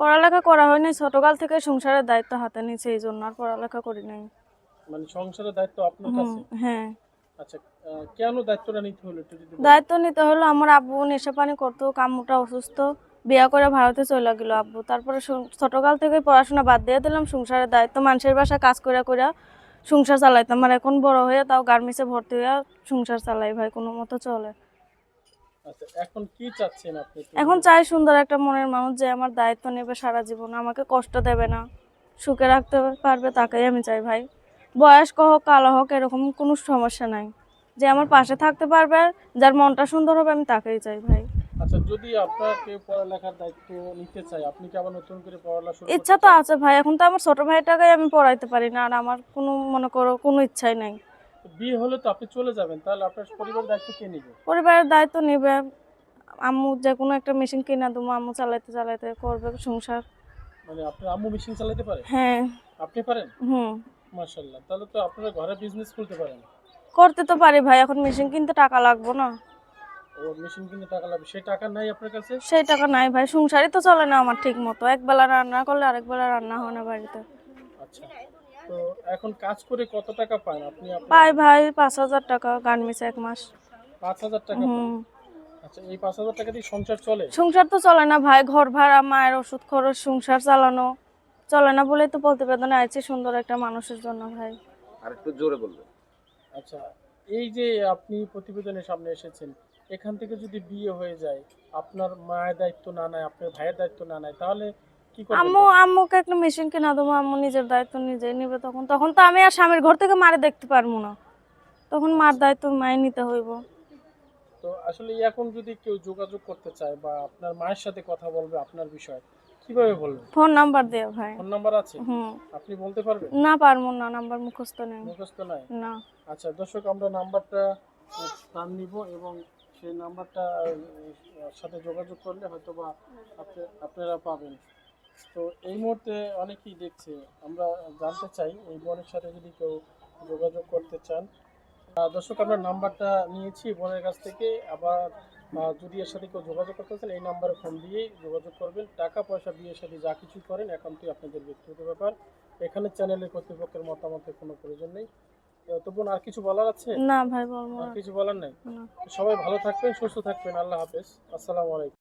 পড়ালেখা করা হয়নি, ছোটকাল থেকে সংসারের দায়িত্ব হাতে নিয়েছি, এই জন্য আর পড়ালেখা করি নাই। মানে সংসারের দায়িত্ব আপনার কাছে? হ্যাঁ। আচ্ছা, কেন দায়িত্বটা নিতে হলো একটু যদি বলেন? দায়িত্ব নিতে হলো, আমার আব্বু নেশা পানি করতো, আম্মুটা অসুস্থ, বিয়া করে ভারতে চলে গেল আব্বু। তারপরে ছোটকাল থেকে পড়াশোনা বাদ দিয়ে দিলাম, সংসারের দায়িত্ব মানুষের বাসায় কাজ করে করে সংসার চালাইতাম। আর এখন বড় হয়ে তাও গার্মেন্টসে ভর্তি হয়ে সংসার চালাই ভাই, কোনো মতো চলে। আচ্ছা, এখন কি চাচ্ছেন আপনি? এখন চাই সুন্দর একটা মনের মানুষ, যে আমার দায়িত্ব নেবে সারা জীবন, আমাকে কষ্ট দেবে না, সুখে রাখতে পারবে, তাকেই আমি চাই ভাই। বয়স্ক হোক কালো হোক এরকম কোনো সমস্যা নাই, যে আমার পাশে থাকতে পারবে, যার মনটা সুন্দর হবে, আমি তাকেই চাই ভাই। আচ্ছা, যদি আপনাকে পড়ালেখার দায়িত্ব নিতে চাই, আপনি কি আবার নতুন করে পড়ালেখা শুরু ইচ্ছা করতে তো চান? আছে ভাই, এখন তো আমার ছোট ভাইটাকে আমি পড়াইতে পারি না, আর আমার কোনো মনে করো কোনো ইচ্ছাই নাই। বিয়ে হলে তো আপনি চলে যাবেন, তাহলে আপনার পরিবারের দায়িত্ব কে নেবে? পরিবারের দায়িত্ব নিবে আম্মু, যে কোনো একটা মেশিন কিনা দেবো, আম্মু চালাইতে চালাইতে করবে সংসার। মানে আপনার আম্মু মেশিন চালাতে পারে? হ্যাঁ। আপনি পারেন? হুম। মাশাআল্লাহ, তাহলে তো আপনারা ঘরে বিজনেস খুলতে পারেন। করতে তো পারি ভাই, এখন মেশিন কিনতে টাকা লাগবে না? ও, মেশিন কিনতে টাকা লাগবে, সেই টাকা নাই আপনার কাছে? সেই টাকা নাই ভাই, সংসারই তো চলে না আমার ঠিক মতো, একবেলা রান্না করলে আরেক বেলা রান্না হয় না বাড়িতে। আচ্ছা, তো এখন কাজ করে কত টাকা পান আপনি? পাই ভাই 5,000 টাকা গার্মেন্টসে এক মাস। 5,000 টাকা পান? হুম। আচ্ছা, এই 5,000 টাকা দিয়ে সংসার চলে? সংসার তো চলে না ভাই, ঘর ভাড়া, মায়ের ওষুধ খরচ, সংসার চালানো চলে না বলেই তো প্রতিবেদনে আইছি, সুন্দর একটা মানুষের জন্য ভাই। আর একটু জোরে বলবেন। আচ্ছা, এই যে আপনি প্রতিবেদনের সামনে এসেছেন, এখান থেকে যদি বিয়ে হয়ে যায়, আপনার মায়ের দায়িত্ব না নেয়, আপনার ভাইয়ের দায়িত্ব না নেয়, তাহলে কি করবেন আম্মুকে একটা মেশিন কিনা দেবো, আম্মু নিজের দায়িত্ব নিজেই নিবে, তখন তখন তো আমি আর স্বামীর ঘর থেকে মারে দেখতে পারবো না, তখন মার দায়িত্ব মায়ে নিতে হইব। তো আসলে এখন যদি কেউ যোগাযোগ করতে চায় বা আপনার মায়ের সাথে কথা বলবে আপনার বিষয়, কিভাবে বলবেন? ফোন নাম্বার দে ভাই। ফোন নাম্বার আছে? হুম। আপনি বলতে পারবেন? না পারবো না, নাম্বার মুখস্থ নেই। মুখস্থ নাই? না। আচ্ছা দর্শক, আমরা নাম্বারটা টান নিব এবং সেই নাম্বারটা সাথে যোগাযোগ করলে হয়তো বা আপনারা পাবেন। তো এই মুহূর্তে অনেকেই দেখছে, আমরা জানতে চাই এই বোনের সাথে যদি কেউ যোগাযোগ করতে চান। দর্শক, আমরা নাম্বারটা নিয়েছি বোনের কাছ থেকে। আবার যদি এর সাথে কেউ যোগাযোগ করতে চান, এই নাম্বারে ফোন দিয়েই যোগাযোগ করবেন। টাকা পয়সা বিয়ের সাথে যা কিছু করেন একান্তই আপনাদের ব্যক্তিগত ব্যাপার, এখানে চ্যানেলের কর্তৃপক্ষের মতামতের কোনো প্রয়োজন নেই। তো বোন, আর কিছু বলার আছে? না ভাই বলবো আর না। কিছু বলার নেই? না। সবাই ভালো থাকবেন, সুস্থ থাকবেন। আল্লাহ হাফেজ। আসসালামু আলাইকুম।